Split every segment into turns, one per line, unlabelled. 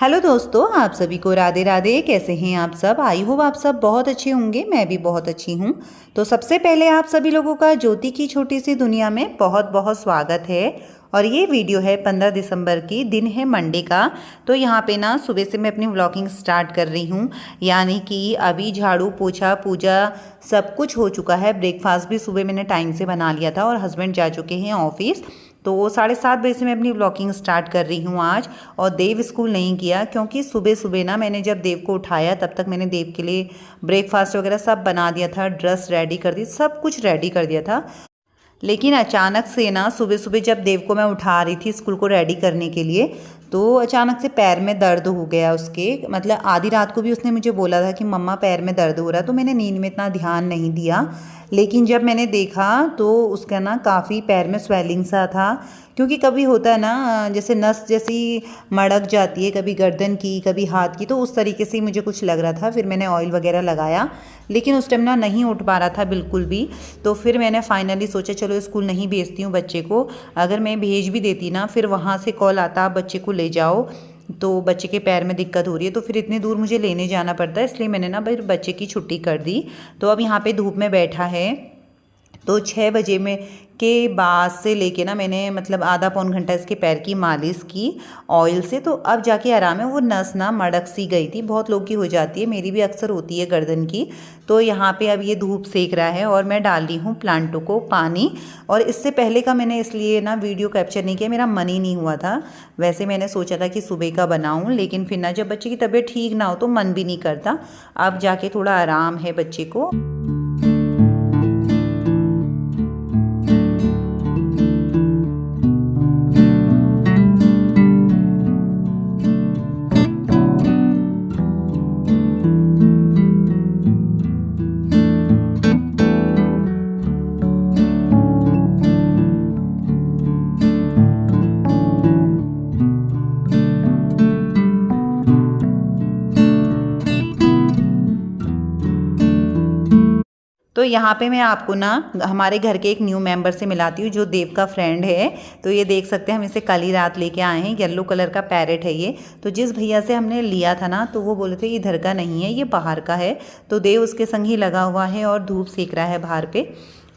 Hello दोस्तों, आप सभी को राधे राधे। कैसे हैं आप सब? आई होप आप सब बहुत अच्छे होंगे। मैं भी बहुत अच्छी हूँ। तो सबसे पहले आप सभी लोगों का ज्योति की छोटी सी दुनिया में बहुत बहुत स्वागत है। और ये वीडियो है 15 दिसंबर की, दिन है मंडे का। तो यहाँ पे ना सुबह से मैं अपनी व्लॉगिंग स्टार्ट कर रही हूँ, यानी कि अभी झाड़ू पोछा पूजा सब कुछ हो चुका है। ब्रेकफास्ट भी सुबह मैंने टाइम से बना लिया था और हस्बैंड जा चुके हैं ऑफिस। तो 7:30 बजे से मैं अपनी व्लॉगिंग स्टार्ट कर रही हूँ आज। और देव स्कूल नहीं किया क्योंकि सुबह सुबह ना मैंने जब देव को उठाया तब तक मैंने देव के लिए ब्रेकफास्ट वगैरह सब बना दिया था, ड्रेस रेडी कर दी, सब कुछ रेडी कर दिया था। लेकिन अचानक से ना सुबह सुबह जब देव को मैं उठा रही थी स्कूल को रेडी करने के लिए, तो अचानक से पैर में दर्द हो गया उसके। मतलब आधी रात को भी उसने मुझे बोला था कि मम्मा पैर में दर्द हो रहा है, तो मैंने नींद में इतना ध्यान नहीं दिया। लेकिन जब मैंने देखा तो उसका ना काफ़ी पैर में स्वेलिंग सा था। क्योंकि कभी होता है ना, जैसे नस जैसी मड़क जाती है, कभी गर्दन की कभी हाथ की, तो उस तरीके से ही मुझे कुछ लग रहा था। फिर मैंने ऑयल वगैरह लगाया, लेकिन उस टाइम ना नहीं उठ पा रहा था बिल्कुल भी। तो फिर मैंने फाइनली सोचा चलो स्कूल नहीं भेजती हूँ बच्चे को। अगर मैं भेज भी देती ना, फिर वहाँ से कॉल आता बच्चे को ले जाओ, तो बच्चे के पैर में दिक्कत हो रही है, तो फिर इतनी दूर मुझे लेने जाना पड़ता है। इसलिए मैंने ना फिर बच्चे की छुट्टी कर दी। तो अब यहाँ पे धूप में बैठा है। तो 6 बजे में के बाद से लेके ना मैंने मतलब आधा पौन घंटा इसके पैर की मालिश की ऑयल से। तो अब जाके आराम है। वो नस ना मड़क सी गई थी, बहुत लोग की हो जाती है, मेरी भी अक्सर होती है गर्दन की। तो यहाँ पे अब ये धूप सेक रहा है और मैं डाल रही हूँ प्लांटों को पानी। और इससे पहले का मैंने इसलिए ना वीडियो कैप्चर नहीं किया, मेरा मन ही नहीं हुआ था। वैसे मैंने सोचा था कि सुबह का बनाऊँ, लेकिन फिर ना जब बच्चे की तबीयत ठीक ना हो तो मन भी नहीं करता। अब जाके थोड़ा आराम है बच्चे को। तो यहाँ पे मैं आपको ना हमारे घर के एक न्यू मेंबर से मिलाती हूँ जो देव का फ्रेंड है। तो ये देख सकते हैं, हम इसे कल ही रात लेके आए हैं। येलो कलर का पैरेट है ये। तो जिस भैया से हमने लिया था ना, तो वो बोले थे इधर का नहीं है, ये बाहर का है। तो देव उसके संग ही लगा हुआ है और धूप सेक रहा है बाहर पे।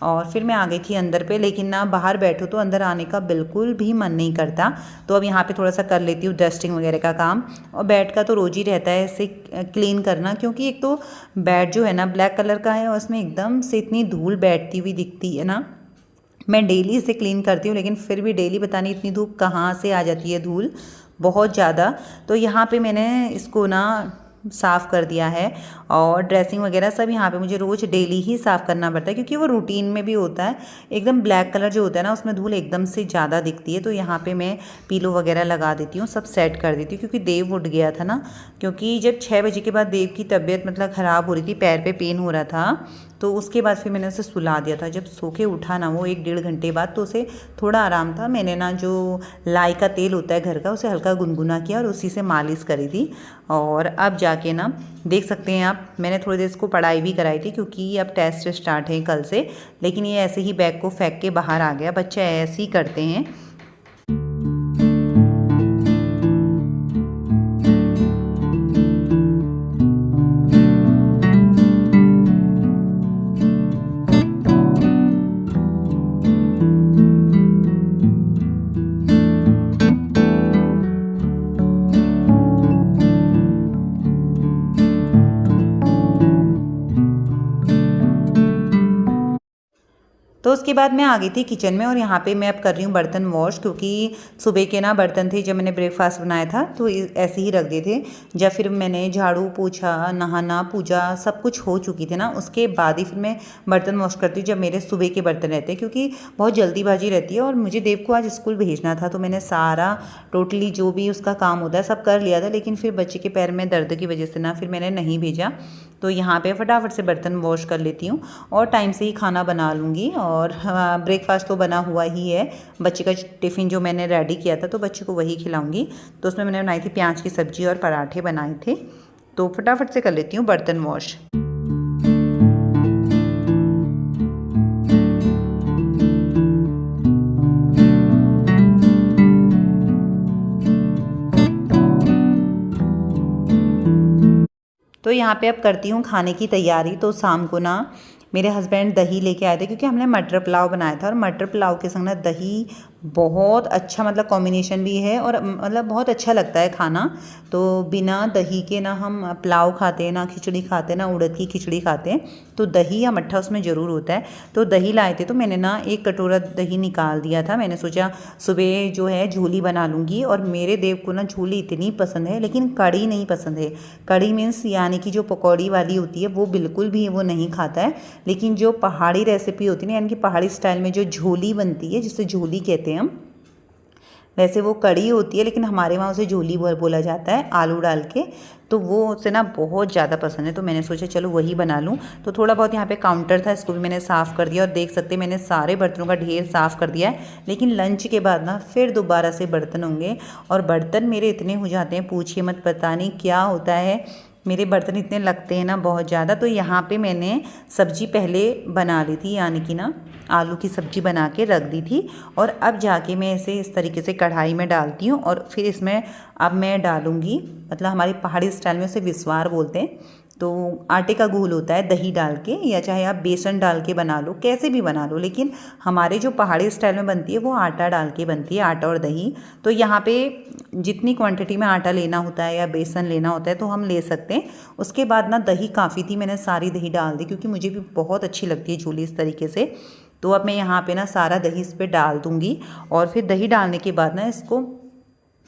और फिर मैं आ गई थी अंदर पे, लेकिन ना बाहर बैठो तो अंदर आने का बिल्कुल भी मन नहीं करता। तो अब यहाँ पे थोड़ा सा कर लेती हूँ डस्टिंग वगैरह का काम। और बेड का तो रोज़ ही रहता है इसे क्लीन करना, क्योंकि एक तो बेड जो है ना ब्लैक कलर का है और उसमें एकदम से इतनी धूल बैठती हुई दिखती है ना। मैं डेली इसे क्लीन करती हूँ, लेकिन फिर भी डेली पता नहीं इतनी धूप कहाँ से आ जाती है, धूल बहुत ज़्यादा। तो यहाँ पे मैंने इसको ना साफ़ कर दिया है। और ड्रेसिंग वगैरह सब यहाँ पे मुझे रोज़ डेली ही साफ़ करना पड़ता है, क्योंकि वो रूटीन में भी होता है। एकदम ब्लैक कलर जो होता है ना, उसमें धूल एकदम से ज़्यादा दिखती है। तो यहाँ पे मैं पीलो वगैरह लगा देती हूँ, सब सेट कर देती हूँ, क्योंकि देव उठ गया था ना। क्योंकि जब 6 बजे के बाद देव की तबीयत मतलब ख़राब हो रही थी, पैर पे पेन हो रहा था, तो उसके बाद फिर मैंने उसे सुला दिया था। जब सो के उठा ना वो 1-1.5 घंटे बाद, तो उसे थोड़ा आराम था। मैंने ना जो लाई का तेल होता है घर का, उसे हल्का गुनगुना किया और उसी से मालिश करी थी। और अब जाके ना देख सकते हैं आप, मैंने थोड़ी देर इसको पढ़ाई भी कराई थी, क्योंकि अब टेस्ट स्टार्ट है कल से। लेकिन ये ऐसे ही बैग को फेंक के बाहर आ गया। बच्चे ऐसे ही करते हैं। तो उसके बाद मैं आ गई थी किचन में, और यहाँ पे मैं अब कर रही हूँ बर्तन वॉश। क्योंकि सुबह के ना बर्तन थे, जब मैंने ब्रेकफास्ट बनाया था तो ऐसे ही रख दिए थे। जब फिर मैंने झाड़ू पोछा नहाना पूजा सब कुछ हो चुकी थी ना, उसके बाद ही फिर मैं बर्तन वॉश करती हूँ, जब मेरे सुबह के बर्तन रहते हैं। क्योंकि बहुत जल्दीबाजी रहती है और मुझे देव को आज स्कूल भेजना था, तो मैंने सारा टोटली जो भी उसका काम होता है सब कर लिया था। लेकिन फिर बच्चे के पैर में दर्द की वजह से ना फिर मैंने नहीं भेजा। तो यहाँ पे फटाफट से बर्तन वॉश कर लेती हूँ और टाइम से ही खाना बना लूँगी। और ब्रेकफास्ट तो बना हुआ ही है। बच्चे का टिफ़िन जो मैंने रेडी किया था, तो बच्चे को वही खिलाऊँगी। तो उसमें मैंने बनाई थी प्याज की सब्ज़ी और पराठे बनाए थे। तो फटाफट से कर लेती हूँ बर्तन वॉश। तो यहाँ पे अब करती हूँ खाने की तैयारी। तो शाम को ना मेरे हस्बैंड दही लेके आए थे, क्योंकि हमने मटर पुलाव बनाया था और मटर पुलाव के संग ना दही बहुत अच्छा मतलब कॉम्बिनेशन भी है और मतलब बहुत अच्छा लगता है खाना। तो बिना दही के ना हम पुलाव खाते हैं, ना खिचड़ी खाते हैं, ना उड़द की खिचड़ी खाते हैं। तो दही या मट्ठा उसमें ज़रूर होता है। तो दही लाए थे तो मैंने ना 1 कटोरा दही निकाल दिया था। मैंने सोचा सुबह जो है झोली बना लूँगी। और मेरे देव को ना झोली इतनी पसंद है, लेकिन कड़ी नहीं पसंद है। कड़ी मीन्स यानी कि जो पकौड़ी वाली होती है वो बिल्कुल भी वो नहीं खाता है। लेकिन जो पहाड़ी रेसिपी होती है ना, यानी कि पहाड़ी स्टाइल में जो झोली बनती है, जिसे झोली कहते हैं हम, वैसे वो कड़ी होती है लेकिन हमारे वहाँ उसे झोली बोला जाता है आलू डाल के। तो वो उसे ना बहुत ज़्यादा पसंद है। तो मैंने सोचा चलो वही बना लूँ। तो थोड़ा बहुत यहाँ पे काउंटर था, इसको भी मैंने साफ़ कर दिया और देख सकते हैं मैंने सारे बर्तनों का ढेर साफ़ कर दिया है। लेकिन लंच के बाद ना फिर दोबारा से बर्तन होंगे और बर्तन मेरे इतने हो जाते हैं पूछिए मत, पता नहीं क्या होता है, मेरे बर्तन इतने लगते हैं ना बहुत ज़्यादा। तो यहाँ पे मैंने सब्ज़ी पहले बना ली थी, यानी कि ना आलू की सब्ज़ी बना के रख दी थी। और अब जाके मैं इसे इस तरीके से कढ़ाई में डालती हूँ और फिर इसमें अब मैं डालूँगी, मतलब हमारी पहाड़ी स्टाइल में उसे विस्वार बोलते हैं। तो आटे का घोल होता है दही डाल के, या चाहे आप बेसन डाल के बना लो, कैसे भी बना लो, लेकिन हमारे जो पहाड़ी स्टाइल में बनती है वो आटा डाल के बनती है, आटा और दही। तो यहाँ पे जितनी क्वांटिटी में आटा लेना होता है या बेसन लेना होता है तो हम ले सकते हैं। उसके बाद ना दही काफ़ी थी, मैंने सारी दही डाल दी क्योंकि मुझे भी बहुत अच्छी लगती है झोली इस तरीके से। तो अब मैं यहाँ पे ना सारा दही इस पर डाल दूँगी और फिर दही डालने के बाद ना इसको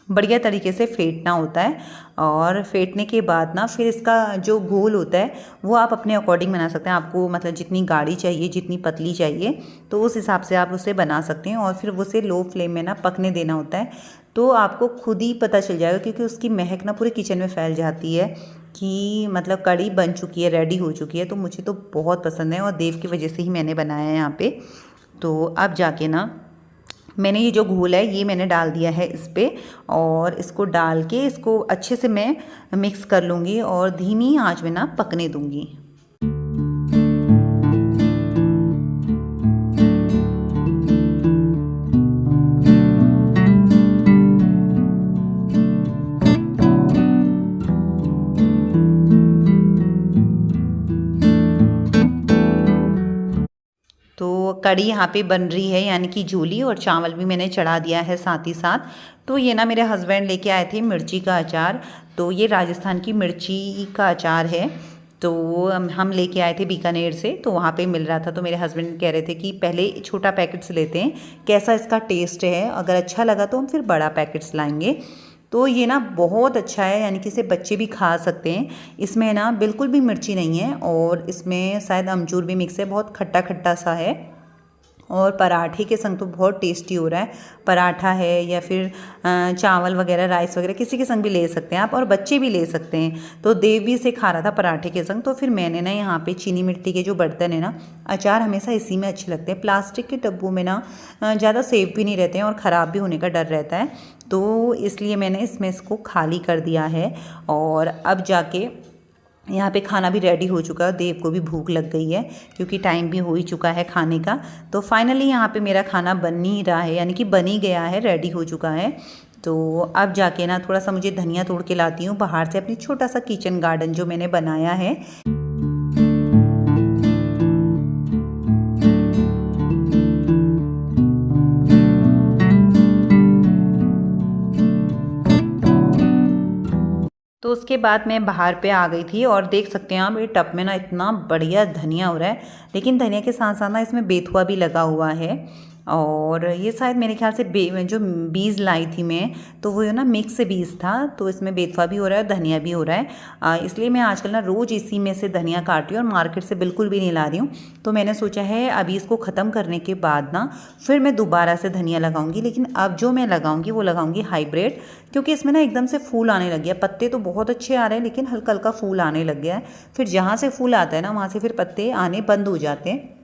बढ़िया तरीके से फेंटना होता है। और फेंटने के बाद ना फिर इसका जो घोल होता है वो आप अपने अकॉर्डिंग बना सकते हैं। आपको मतलब जितनी गाढ़ी चाहिए, जितनी पतली चाहिए, तो उस हिसाब से आप उसे बना सकते हैं। और फिर उसे लो फ्लेम में ना पकने देना होता है। तो आपको खुद ही पता चल जाएगा, क्योंकि उसकी महक ना पूरे किचन में फैल जाती है कि मतलब कड़ी बन चुकी है, रेडी हो चुकी है। तो मुझे तो बहुत पसंद है और देव की वजह से ही मैंने बनाया है यहाँ पे। तो अब जाके ना मैंने ये जो घोल है ये मैंने डाल दिया है इस पर, और इसको डाल के इसको अच्छे से मैं मिक्स कर लूँगी और धीमी आंच में ना पकने दूँगी। तो कड़ी यहाँ पे बन रही है, यानी कि झोली, और चावल भी मैंने चढ़ा दिया है साथ ही साथ। तो ये ना मेरे हस्बैंड लेके आए थे मिर्ची का अचार। तो ये राजस्थान की मिर्ची का अचार है। तो हम लेके आए थे बीकानेर से, तो वहाँ पे मिल रहा था। तो मेरे हस्बैंड कह रहे थे कि पहले छोटा पैकेट्स लेते हैं, कैसा इसका टेस्ट है, अगर अच्छा लगा तो हम फिर बड़ा पैकेट्स लाएंगे। तो ये ना बहुत अच्छा है, यानी कि इसे बच्चे भी खा सकते हैं। इसमें ना बिल्कुल भी मिर्ची नहीं है और इसमें शायद अमचूर भी मिक्स है, बहुत खट्टा खट्टा सा है। और पराठे के संग तो बहुत टेस्टी हो रहा है। पराठा है या फिर चावल वगैरह, राइस वगैरह, किसी के संग भी ले सकते हैं आप, और बच्चे भी ले सकते हैं। तो देव भी इसे खा रहा था पराठे के संग। तो फिर मैंने ना यहाँ पे चीनी मिट्टी के जो बर्तन है ना, अचार हमेशा इसी में अच्छे लगते हैं। प्लास्टिक के डब्बों में ना ज़्यादा सेफ भी नहीं रहते हैं और ख़राब भी होने का डर रहता है। तो इसलिए मैंने इसमें इसको खाली कर दिया है। और अब जाके यहाँ पे खाना भी रेडी हो चुका है, देव को भी भूख लग गई है क्योंकि टाइम भी हो ही चुका है खाने का। तो फाइनली यहाँ पे मेरा खाना बन ही रहा है, यानी कि बन ही गया है, रेडी हो चुका है। तो अब जाके ना थोड़ा सा मुझे धनिया तोड़ के लाती हूँ बाहर से, अपनी छोटा सा किचन गार्डन जो मैंने बनाया है। तो उसके बाद मैं बाहर पे आ गई थी और देख सकते हैं आप ये टब में ना इतना बढ़िया धनिया हो रहा है। लेकिन धनिया के साथ साथ ना इसमें बेथुआ भी लगा हुआ है। और ये शायद मेरे ख्याल से जो बीज लाई थी मैं, तो वो ना मिक्स से बीज था। तो इसमें बेथुआ भी हो रहा है और धनिया भी हो रहा है। इसलिए मैं आजकल ना रोज़ इसी में से धनिया काट रही हूँ और मार्केट से बिल्कुल भी नहीं ला रही हूँ। तो मैंने सोचा है अभी इसको ख़त्म करने के बाद ना फिर मैं दोबारा से धनिया लगाऊंगी। लेकिन अब जो मैं लगाऊंगी वो लगाऊंगी हाइब्रिड, क्योंकि इसमें ना एकदम से फूल आने लग गया। पत्ते तो बहुत अच्छे आ रहे हैं लेकिन हल्का हल्का फूल आने लग गया है। फिर जहाँ से फूल आता है ना वहाँ से फिर पत्ते आने बंद हो जाते हैं।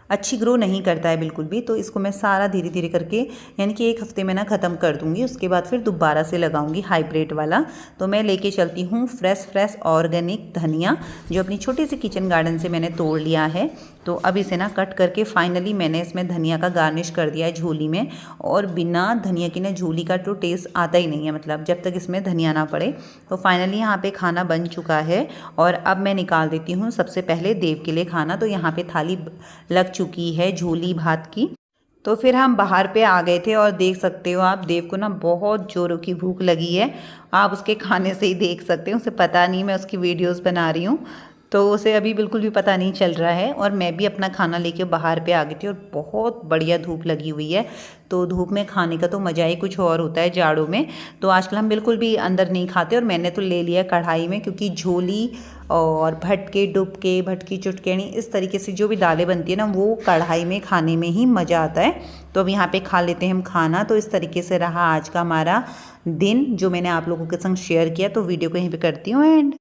अच्छी ग्रो नहीं करता है बिल्कुल भी। तो इसको मैं सारा धीरे धीरे करके यानी कि 1 हफ्ते में ना ख़त्म कर दूँगी। उसके बाद फिर दोबारा से लगाऊंगी हाइब्रिड वाला। तो मैं लेके चलती हूँ फ्रेश ऑर्गेनिक धनिया, जो अपनी छोटी सी किचन गार्डन से मैंने तोड़ लिया है। तो अब इसे ना कट करके फाइनली मैंने इसमें धनिया का गार्निश कर दिया है झोली में। और बिना धनिया की ना झोली का तो टेस्ट आता ही नहीं है, मतलब जब तक इसमें धनिया ना पड़े। तो फाइनली यहाँ पे खाना बन चुका है और अब मैं निकाल देती हूँ सबसे पहले देव के लिए खाना। तो यहाँ पे थाली लग चुकी है झोली भात की। तो फिर हम बाहर पे आ गए थे और देख सकते हो आप, देव को ना बहुत जोरों की भूख लगी है। आप उसके खाने से ही देख सकते हो, उसे पता नहीं मैं उसकी वीडियोस बना रही हूँ, तो उसे अभी बिल्कुल भी पता नहीं चल रहा है। और मैं भी अपना खाना लेके बाहर पे आ गई थी और बहुत बढ़िया धूप लगी हुई है। तो धूप में खाने का तो मज़ा ही कुछ और होता है जाड़ों में। तो आजकल हम बिल्कुल भी अंदर नहीं खाते और मैंने तो ले लिया कढ़ाई में, क्योंकि झोली और भटके डुबके भटकी चुटकेनी इस तरीके से जो भी दालें बनती है ना, वो कढ़ाई में खाने में ही मज़ा आता है। तो अब यहाँ पे खा लेते हैं हम खाना। तो इस तरीके से रहा आज का हमारा दिन, जो मैंने आप लोगों के संग शेयर किया। तो वीडियो को यहीं पे करती हूँ एंड।